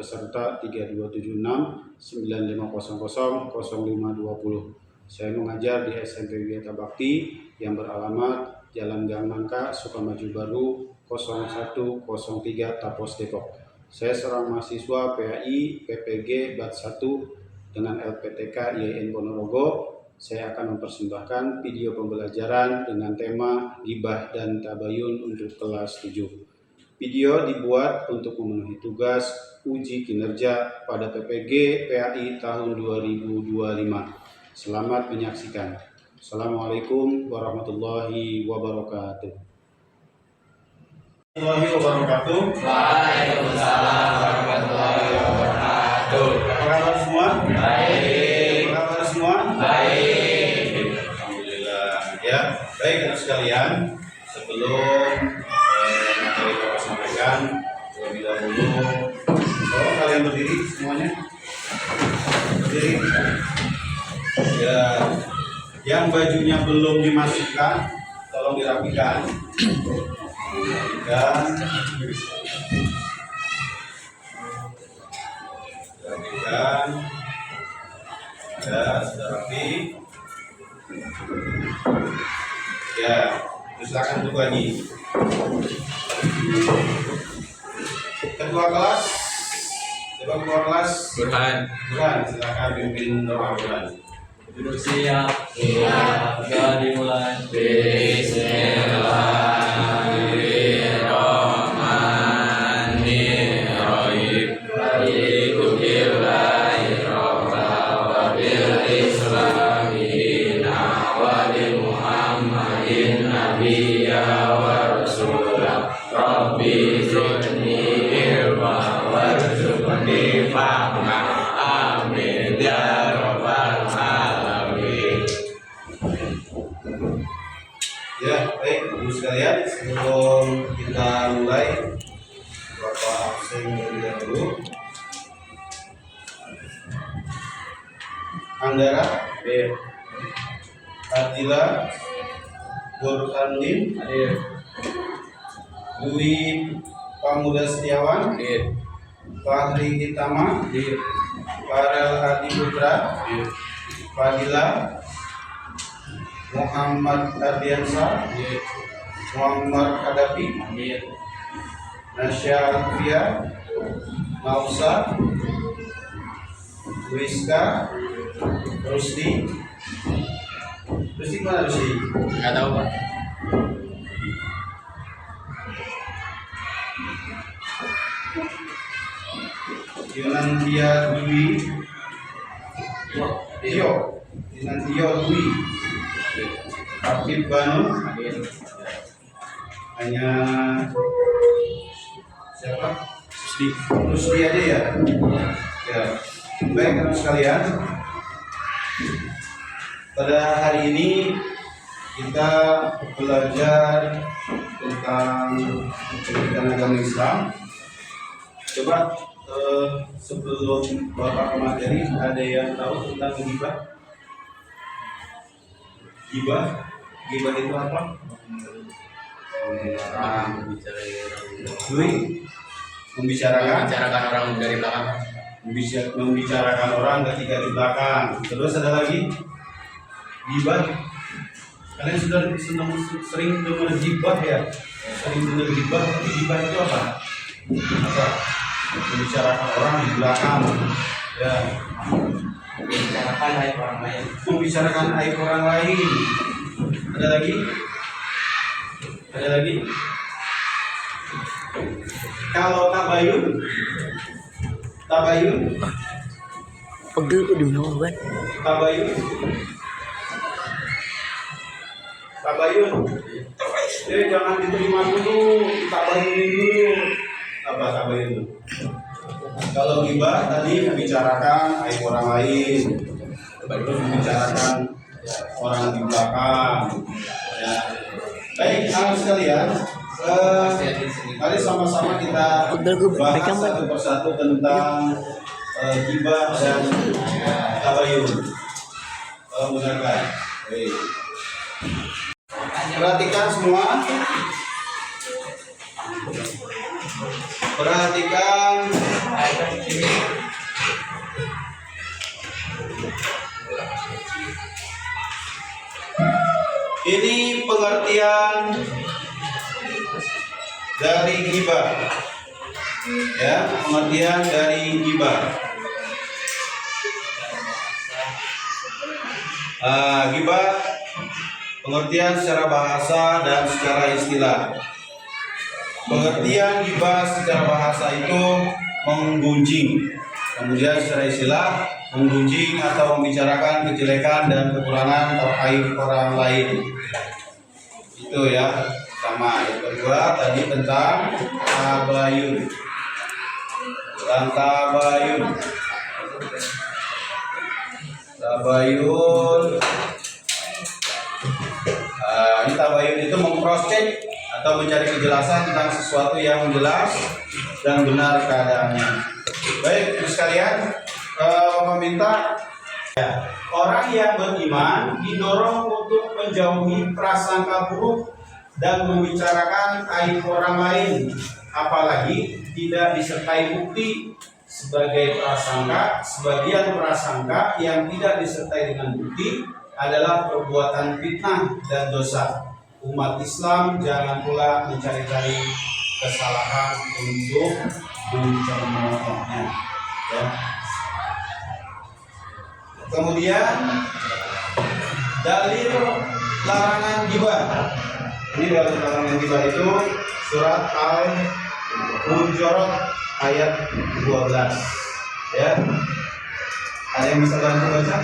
peserta 3276-9500-0520. Saya mengajar di SMP Widyata Bakti yang beralamat Jalan Gang Nangka, Sukamaju Baru, 0103 Tapos, Depok. Saya seorang mahasiswa PAI PPG BAT 1 dengan LPTK IAIN Ponorogo. Saya akan mempersembahkan video pembelajaran dengan tema Ghibah dan Tabayun untuk kelas 7. Video dibuat untuk memenuhi tugas uji kinerja pada PPG PAI tahun 2025. Selamat menyaksikan. Assalamualaikum warahmatullahi wabarakatuh. Waalaikumsalam warahmatullahi wabarakatuh. Apa kabar semua? Baik. Apa kabar semua? Baik. Alhamdulillah. Ya, baik anak sekalian. Sebelum materi Bapak sampaikan, terlebih dahulu, tolong kalian berdiri semuanya. Berdiri. Ya, yang bajunya belum dimasukkan, tolong dirapikan. Rapikan. Ya, sudah rapi. Ya, silakan duduk lagi. Ketua kelas, coba ketua kelas. Burhan. Burhan, silakan pimpin doa Burhan. Duduk siap. Siap. Ya, dimulai. Bismillahirrahmanirrahim. Raditu billahi rabban wa bil islami dinan wa bi Muhammadin nabiyya wa rasulah. Rabbi zidni ilma warzuqni fahma. Amin ya rabbal alamin. Ya, baik, ibu sekalian, sebelum kita mulai, Bapak absen terlebih dahulu. Anggara, Hadir. Adila, Burhanuddin, Hadir. Dwi Pamuda Setiawan, Hadir. Fahri Hitama, Hadir. Farel Hadi Putra, Hadir. Fadila, Muhammad Ardiansa, Hadir. Muhammad Hadapi, Hadir. Nasya Alfia, Mausa, Rizka, Rusdi. Rusdi mana Rusdi? Nggak tahu, Pak. Yunantia Dwi, Yunantia Dwi, Habib Banu, Hadir. hanya siapa? Rusdi. Rusdi aja ya. Ya, baik teman sekalian. Pada hari ini kita belajar tentang pendidikan agama Islam. Coba sebelum Bapak ke materi, ada yang tahu tentang ghibah? Ghibah? Ghibah itu apa? Membicarakan Membicarakan orang dari belakang. membicarakan orang ketika di belakang. Terus ada lagi ghibah. Kalian sudah sering dengar ghibah ya? Sering dengar ghibah, tapi ghibah itu apa? Apa? Membicarakan orang di belakang. Ya. Membicarakan aib orang lain. Membicarakan aib orang lain. Ada lagi? Ada lagi? Kalau tabayun, pegel di bawah kan? Tabayun. Jangan diterima dulu, tabayunin dulu. Apa tabayun itu? Kalau ghibah tadi membicarakan aib orang lain, terus membicarakan orang di belakang. Ya. Baik, anak sekalian, mari sama-sama kita bahas satu persatu tentang ghibah dan tabayun. Benarkah? Baik. Perhatikan semua. Perhatikan Ini pengertian dari ghibah. Ya, pengertian dari ghibah. Ghibah pengertian secara bahasa dan secara istilah. Pengertian ghibah secara bahasa itu menggunjing. Kemudian secara istilah menggunjing atau membicarakan kejelekan dan kekurangan terkait orang lain. Itu ya, sama. Yang kedua tadi tentang tabayun. Tabayun. Ini tabayun itu memproses atau mencari kejelasan tentang sesuatu yang jelas dan benar keadaannya. Baik, terus sekalian, meminta orang yang beriman didorong untuk menjauhi prasangka buruk dan membicarakan aib orang lain, apalagi tidak disertai bukti. Sebagai prasangka, sebagian prasangka yang tidak disertai dengan bukti adalah perbuatan fitnah dan dosa. Umat Islam jangan pula mencari-cari kesalahan untuk mencemoohnya. Ya. Kemudian dalil larangan ghibah. Ini dalil larangan ghibah itu surat Al-Hujurat ayat 12. Ya. Ada yang bisa bantu baca?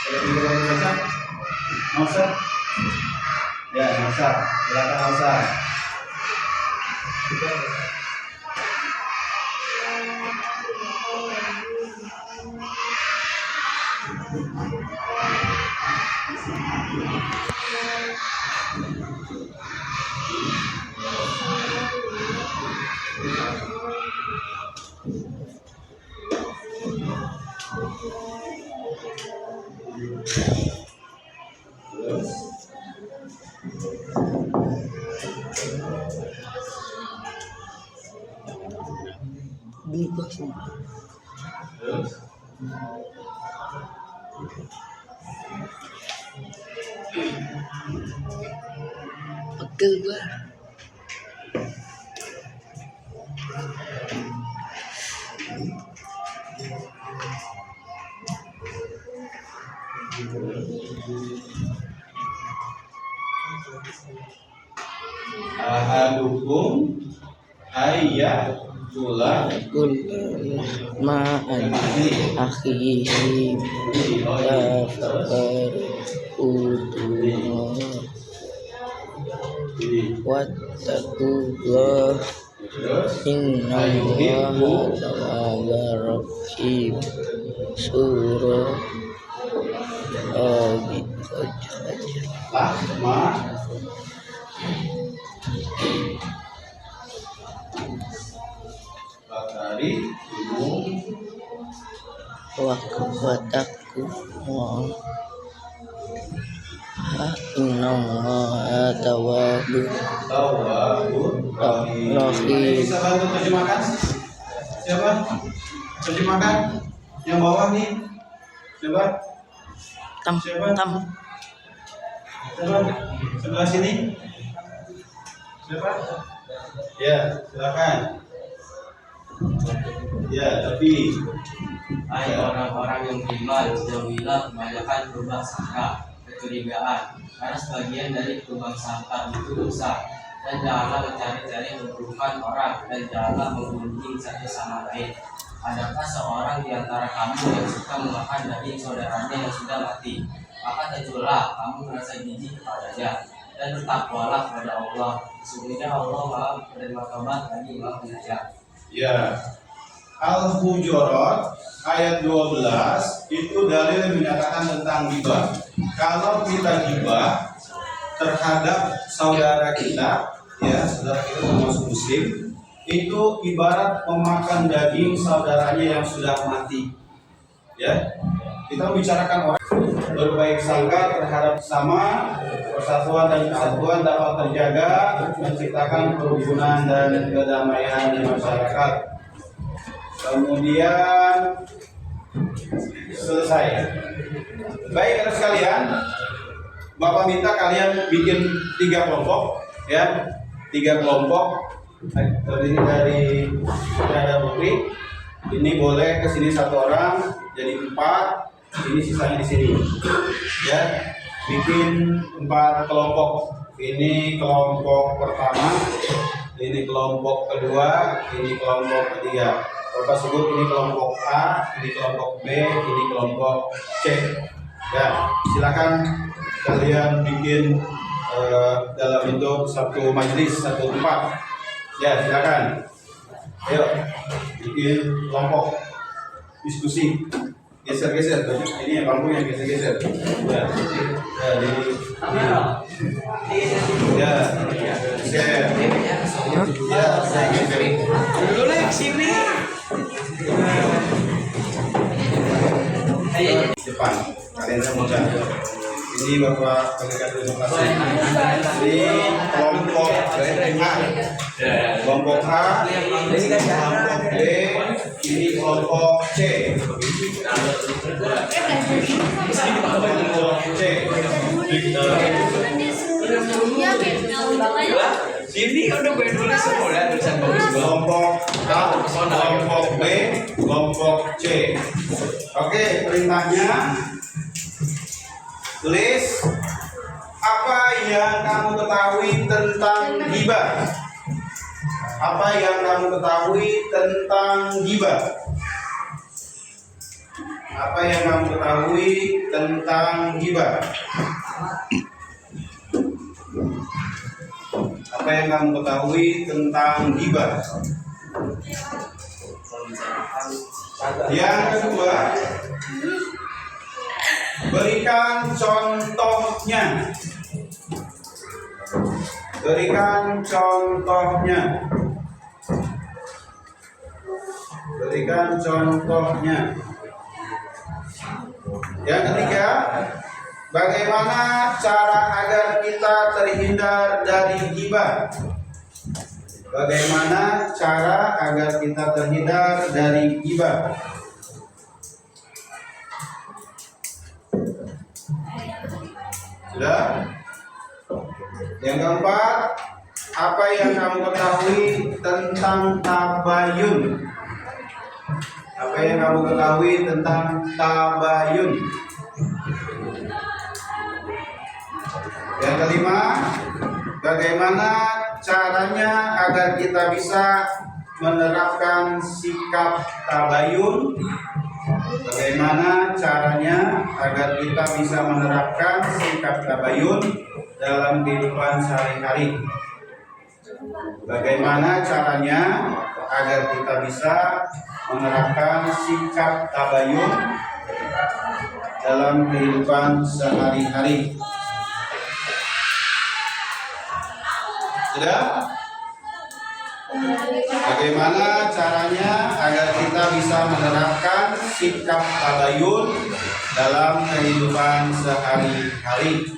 Ada yang bisa bantu baca? Mausad? Ya, Mausad. Silakan Mausad. Pegel gua. Ahadukum ayat tulah ma'an akhihi tafakar udullah wattaqullah innallaha tawwabur rahim. Surah Bakari wataku innallaha tawwabur rahim. Bisa bantu terjemahkan? Siapa? Terjemahkan yang bawah nih. Coba. Siapa? Tam. Coba sebelah sini. Siapa? Ya, silakan. Ya, tapi Hai orang-orang yang beriman, jauhilah kebanyakan berubah sangka, kecurigaan, karena sebagian dari berubah sangka itu dosa. Dan janganlah mencari-cari keburukan orang, dan janganlah menggunjing satu sama lain. Adakah seorang di antara kamu yang suka memakan daging saudaranya yang sudah mati? Maka tajulah kamu merasa jijik kepadanya, dan bertakwalah kepada Allah. Sesungguhnya Allah Maha Penerima Taubat lagi Maha Penyayang. ya, Al-Hujurat ayat 12 itu dalil yang menyatakan tentang ghibah. Kalau kita ghibah terhadap saudara kita, ya, saudara kita termasuk muslim, itu ibarat memakan daging saudaranya yang sudah mati. Ya, kita membicarakan orang berbaik sangka terhadap sesama, persatuan dan kesatuan dapat terjaga, menciptakan kerukunan dan kedamaian di masyarakat. kemudian selesai. Baik anak sekalian, Bapak minta kalian bikin 3 kelompok, ya, 3 kelompok terdiri dari ada Putri. Ini boleh ke sini 1 orang, jadi 4. Ini sisanya di sini, ya. Bikin 4 kelompok. Ini kelompok pertama, ini kelompok kedua, ini kelompok ketiga. Bapak sebut ini kelompok A, ini kelompok B, ini kelompok C. Ya, silakan kalian bikin dalam bentuk satu majelis, satu tempat. Ya, silakan. Ayo, bikin kelompok diskusi. Geser-geser, ini ya bangkunya geser-geser. Ya, ya, geser. Dulu yang sini. Depan, kalian semua. Ini Bapak berikan presentasi. Ini kelompok A, kelompok A, ini kelompok B, ini kelompok C. Sini udah gue dulu semua tulisan bagus. Kelompok A, kelompok B, kelompok C. Oke, perintahnya tulis apa yang kamu ketahui tentang ghibah. Apa yang kamu ketahui tentang ghibah? Apa yang kamu ketahui tentang ghibah? Apa yang kamu ketahui tentang ghibah? Yang kedua, berikan contohnya. Berikan contohnya. Berikan contohnya. Yang ketiga, bagaimana cara agar kita terhindar dari ghibah? Bagaimana cara agar kita terhindar dari ghibah? Sudah? Yang keempat, apa yang kamu ketahui tentang tabayun? Apa yang kamu ketahui tentang tabayun? Yang kelima, bagaimana caranya agar kita bisa menerapkan sikap tabayun? Bagaimana caranya agar kita bisa menerapkan sikap tabayun dalam kehidupan sehari-hari? Bagaimana caranya agar kita bisa menerapkan sikap tabayun dalam kehidupan sehari-hari? Sudah? Bagaimana caranya agar kita bisa menerapkan sikap tabayun dalam kehidupan sehari-hari?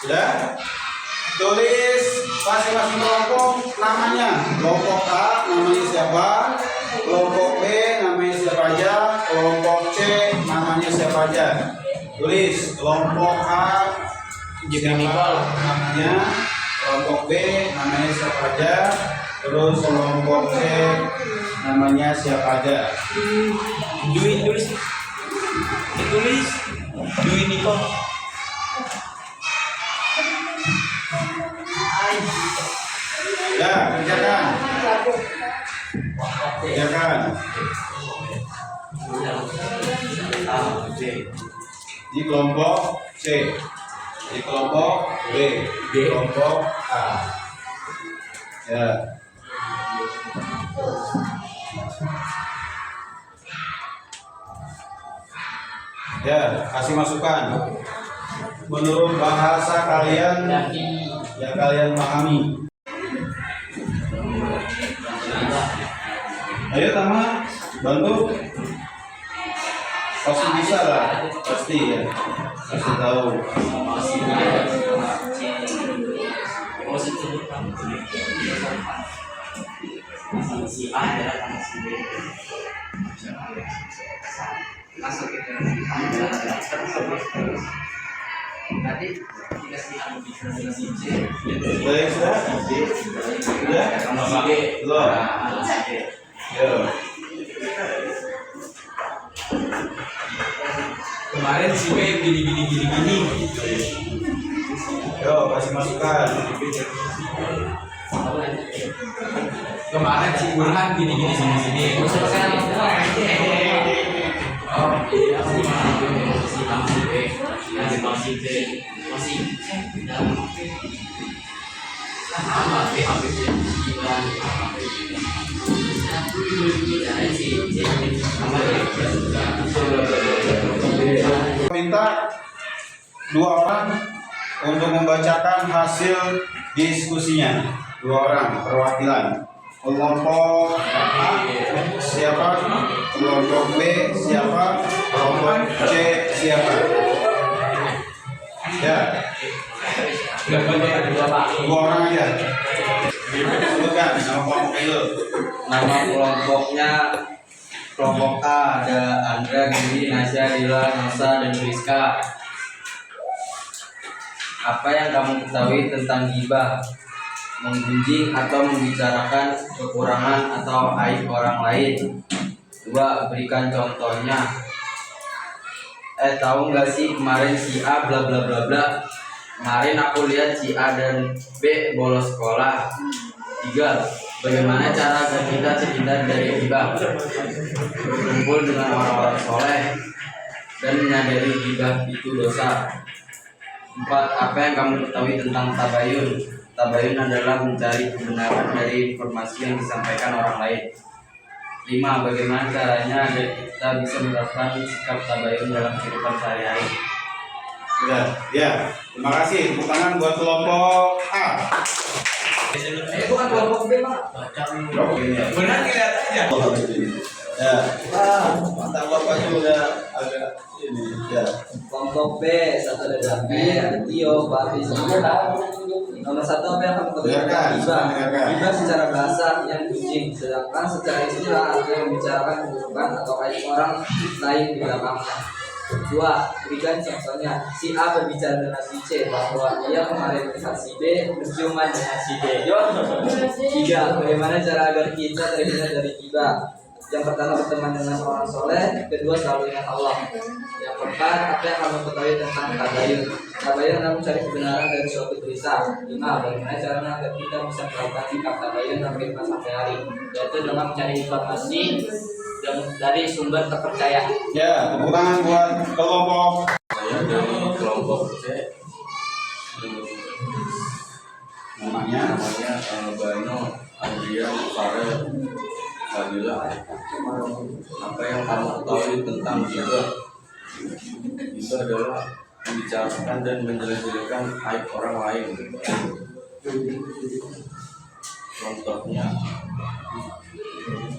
Sudah? Tulis masing-masing kelompok namanya. Kelompok A namanya siapa? Kelompok B namanya siapa aja? Kelompok C namanya siapa aja? Tulis kelompok A siapa namanya, kelompok B namanya siapa aja, terus kelompok C namanya siapa aja. Tulis Dwi Niko. Ya, kerjakan. Kerjakan. Di kelompok C, di kelompok B, di kelompok A. Ya. Ya, kasih masukan menurut bahasa kalian yang kalian pahami. Ayo Tama, bantu. Pasti bisa lah, pasti ya, pasti tahu. Si A adalah tangan si B. Masuk ke nanti jika si A berbicara dengan si C, Baik, sudah. Sudah. sama si B. Belum. Nah, si B. Yo. Kemarin si B gini. Yo, kasih masukan. Kemarin si Burhan gini sini. Oh, iya, si A, si B, si C, masih sama B, A, B, C, Minta 2 orang untuk membacakan hasil diskusinya. 2 orang perwakilan. Kelompok A siapa? Kelompok B siapa? Kelompok C siapa? Ya, 2 orang aja. Sebutkan nama kelompok itu. Nama kelompoknya kelompok A ada Andra, Giri, Nasya, Dila, Nosa, dan Rizka. Apa yang kamu ketahui tentang gibah? Menggunjing atau membicarakan kekurangan atau aib orang lain. 2. Berikan contohnya. Tahu nggak sih kemarin si A bla bla bla bla. Kemarin aku lihat si A dan B bolos sekolah. 3. Bagaimana cara agar kita terhindar dari gibah? Berkumpul dengan orang-orang soleh dan menyadari gibah itu dosa. 4. Apa yang kamu ketahui tentang tabayun? Tabayun adalah mencari kebenaran dari informasi yang disampaikan orang lain. 5. Bagaimana caranya agar kita bisa menerapkan sikap tabayun dalam kehidupan sehari-hari? Sudah, ya. Terima kasih. Tepuk tangan buat kelompok A. Bukan kelompok B, Pak. benar lihat aja. Ya. Mantap Bapak juga agak ini. Ya. Kelompok B, 1 ada David, Tio, Fatih, semua. Nomor 1 apa yang kamu ketahui tentang gibah? Gibah secara bahasa yang kucing, sedangkan secara istilah artinya membicarakan keburukan atau aib orang lain di belakangnya. 2. Berikan contohnya. Si A berbicara dengan si C bahwa ia kemarin melihat si B berciuman dengan si D. 3. Bagaimana cara agar kita terhindar dari gibah? Yang pertama, berteman dengan orang soleh. Kedua, selalu ingat Allah. Yang keempat, apa yang kamu ketahui tentang tabayun? Tabayun adalah mencari kebenaran dari suatu berita. 5. Bagaimana caranya agar kita bisa melakukan sikap tabayun dalam kehidupan sehari-hari? Yaitu dengan mencari informasi dan dari sumber terpercaya. Ya, tepuk tangan buat kelompok. Saya dari kelompok C. Namanya Bano, Andrea, Farel, Fadila. Apa yang kamu ketahui tentang gibah? Gibah adalah membicarakan dan menjelek-jelekan aib orang lain. Contohnya,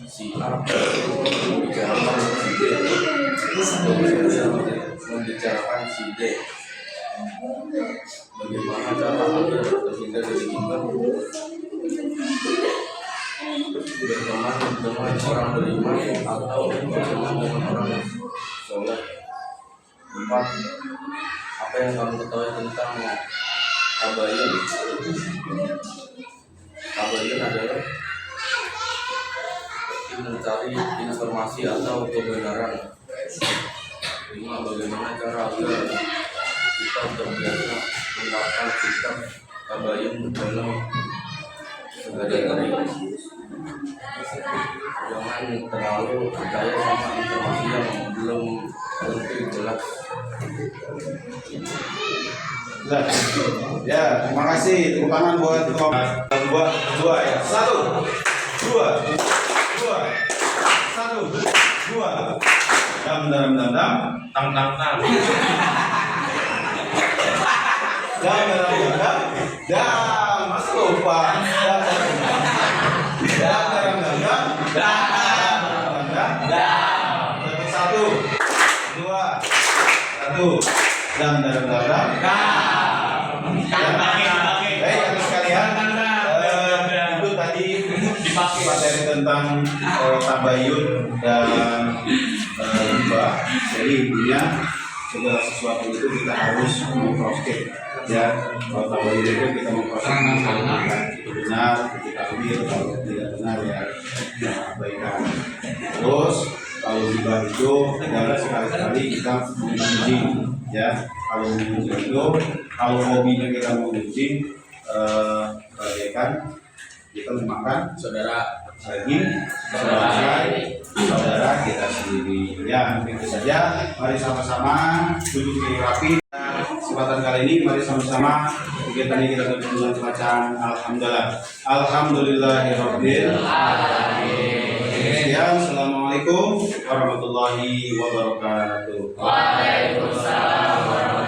si A membicarakan si B, membicarakan si D. Bagaimana cara agar terhindar dari gibah? Berteman dengan orang beriman atau berteman dengan orang soleh. 4. Apa yang kamu ketahui tentang tabayun? Tabayun adalah mencari informasi atau kebenaran. 5. Bagaimana cara agar kita terbiasa menerapkan sikap tabayun dalam sehari-hari? Jangan terlalu percaya sama informasi yang belum tentu jelas. Ya, terima kasih. Tepuk tangan buat kelompok 2 ya. 1, 2, 2, 1, 2. Dam. Tang. Dam. Mas lupa. Satu, 2, 1. Dam. Baik, atas sekalian. tentang tabayun dan hibah. Jadi intinya segala sesuatu itu kita harus memproses. Ya, kalau tabayun itu kita memproses itu benar, kita ambil, kalau tidak benar ya kita abaikan. Terus kalau hibah itu adalah sekali-kali kita mengunjing, ya. Kalau mengunjing itu, kalau hobinya kita mengunjing, bagaikan kita memakan saudara daging saudara kita sendiri. Ya, mungkin itu saja. Mari sama-sama duduk di rapi. Kesempatan kali ini mari sama-sama kegiatan ini kita tutup dengan bacaan alhamdulillah. Alhamdulillahirabbil alamin. Sekian, assalamualaikum warahmatullahi wabarakatuh. Waalaikumsalam warahmatullahi